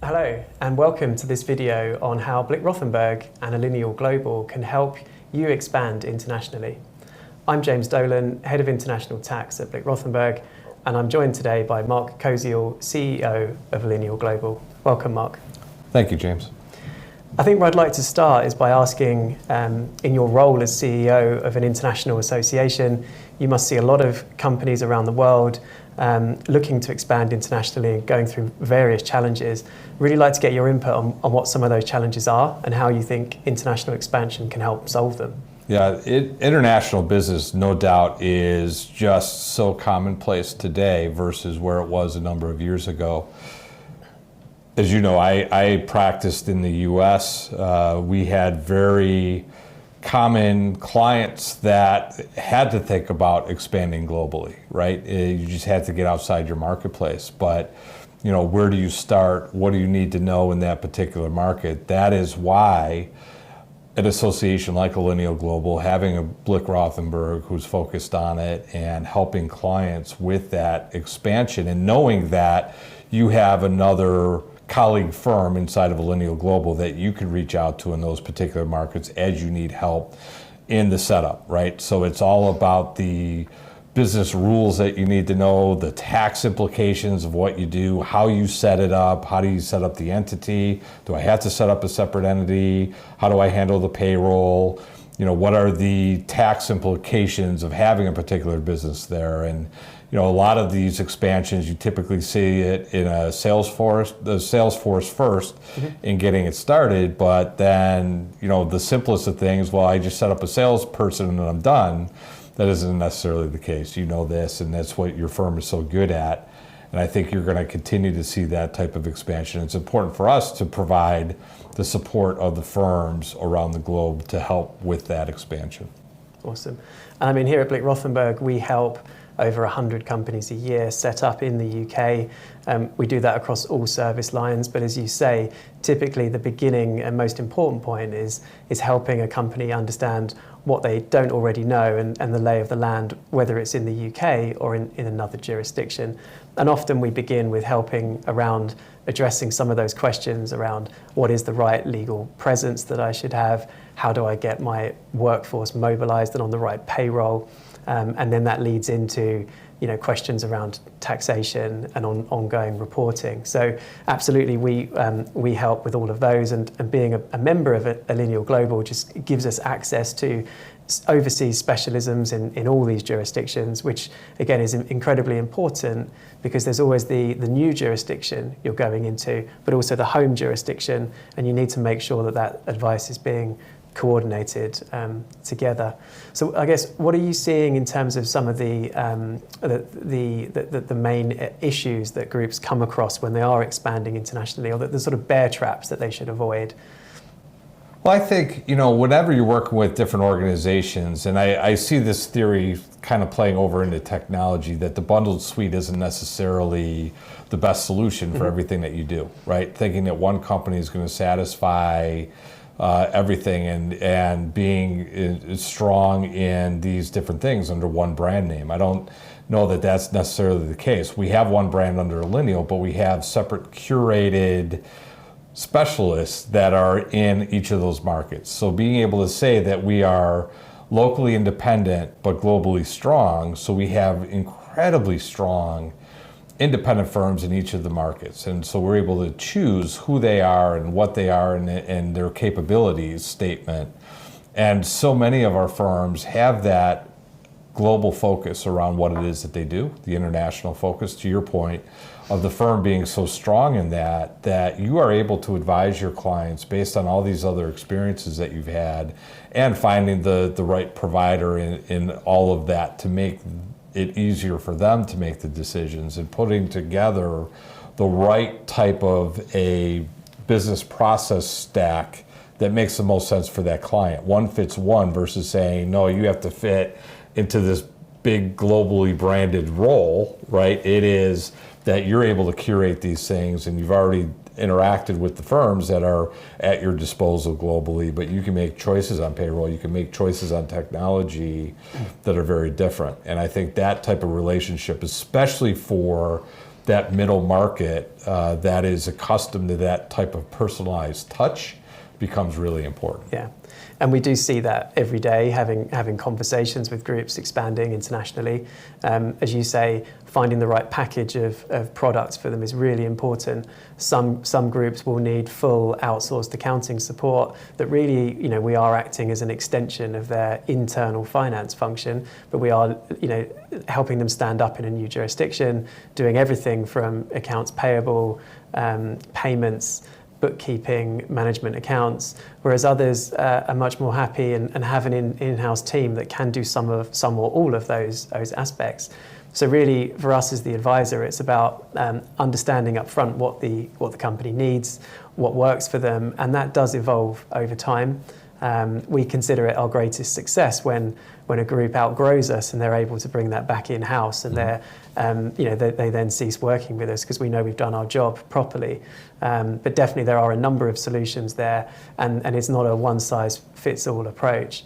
Hello and welcome to this video on how Blick Rothenberg and Allinial Global can help you expand internationally. I'm James Dolan, Head of International Tax at Blick Rothenberg, and I'm joined today by Mark Koziel, CEO of Allinial Global. Welcome, Mark. Thank you, James. I think where I'd like to start is by asking, in your role as CEO of an international association, you must see a lot of companies around the world looking to expand internationally and going through various challenges. Really like to get your input on what some of those challenges are and how you think international expansion can help solve them. Yeah, international business, no doubt, is just so commonplace today versus where it was a number of years ago. As you know, I practiced in the US. We had very common clients that had to think about expanding globally, right? You just had to get outside your marketplace. But, you know, where do you start? What do you need to know in that particular market? That is why an association like Allinial Global, having a Blick Rothenberg who's focused on it and helping clients with that expansion, and knowing that you have another colleague firm inside of Allinial Global that you can reach out to in those particular markets as you need help in the setup, right? So it's all about the business rules that you need to know, the tax implications of what you do, how you set it up, how do you set up the entity, do I have to set up a separate entity, how do I handle the payroll, you know, what are the tax implications of having a particular business there. And you know, a lot of these expansions, you typically see it in the sales force first in getting it started, but then, you know, the simplest of things, well, I just set up a salesperson and I'm done. That isn't necessarily the case. You know this, and that's what your firm is so good at. And I think you're going to continue to see that type of expansion. It's important for us to provide the support of the firms around the globe to help with that expansion. Awesome. And I mean, here at Blick Rothenberg, we help over 100 companies a year set up in the UK. We do that across all service lines, but as you say, typically the beginning and most important point is helping a company understand what they don't already know and the lay of the land, whether it's in the UK or in another jurisdiction. And often we begin with helping around addressing some of those questions around what is the right legal presence that I should have, how do I get my workforce mobilized and on the right payroll, and then that leads into, you know, questions around taxation and ongoing reporting. So absolutely, we help with all of those, and being a member of Allinial Global just gives us access to overseas specialisms in all these jurisdictions, which again is incredibly important because there's always the new jurisdiction you're going into, but also the home jurisdiction, and you need to make sure that that advice is being coordinated together. So I guess, what are you seeing in terms of some of the main issues that groups come across when they are expanding internationally, or the sort of bear traps that they should avoid? Well, I think, you know, whenever you're working with different organizations, and I see this theory kind of playing over into technology, that the bundled suite isn't necessarily the best solution for everything that you do, right? Thinking that one company is going to satisfy everything and being strong in these different things under one brand name. I don't know that that's necessarily the case. We have one brand under Allinial, but we have separate curated specialists that are in each of those markets. So being able to say that we are locally independent but globally strong, so we have incredibly strong independent firms in each of the markets, and so we're able to choose who they are and what they are and their capabilities statement. And so many of our firms have that global focus around what it is that they do, the international focus, to your point, of the firm being so strong in that you are able to advise your clients based on all these other experiences that you've had, and finding the right provider in all of that to make it easier for them to make the decisions, and putting together the right type of a business process stack that makes the most sense for that client. One fits one versus saying, no, you have to fit into this big globally branded role, right? It is that you're able to curate these things, and you've already interacted with the firms that are at your disposal globally, but you can make choices on payroll, you can make choices on technology that are very different. And I think that type of relationship, especially for that middle market that is accustomed to that type of personalized touch, becomes really important. Yeah. And we do see that every day, having conversations with groups expanding internationally. As you say, finding the right package of products for them is really important. Some groups will need full outsourced accounting support that really, we are acting as an extension of their internal finance function, but we are, helping them stand up in a new jurisdiction, doing everything from accounts payable, payments, bookkeeping, management accounts, whereas others are much more happy and have an in-house team that can do some or all of those aspects. So really, for us as the advisor, it's about understanding upfront what the company needs, what works for them, and that does evolve over time. We consider it our greatest success when a group outgrows us and they're able to bring that back in-house, and they then cease working with us because we know we've done our job properly. But definitely there are a number of solutions there, and it's not a one-size-fits-all approach.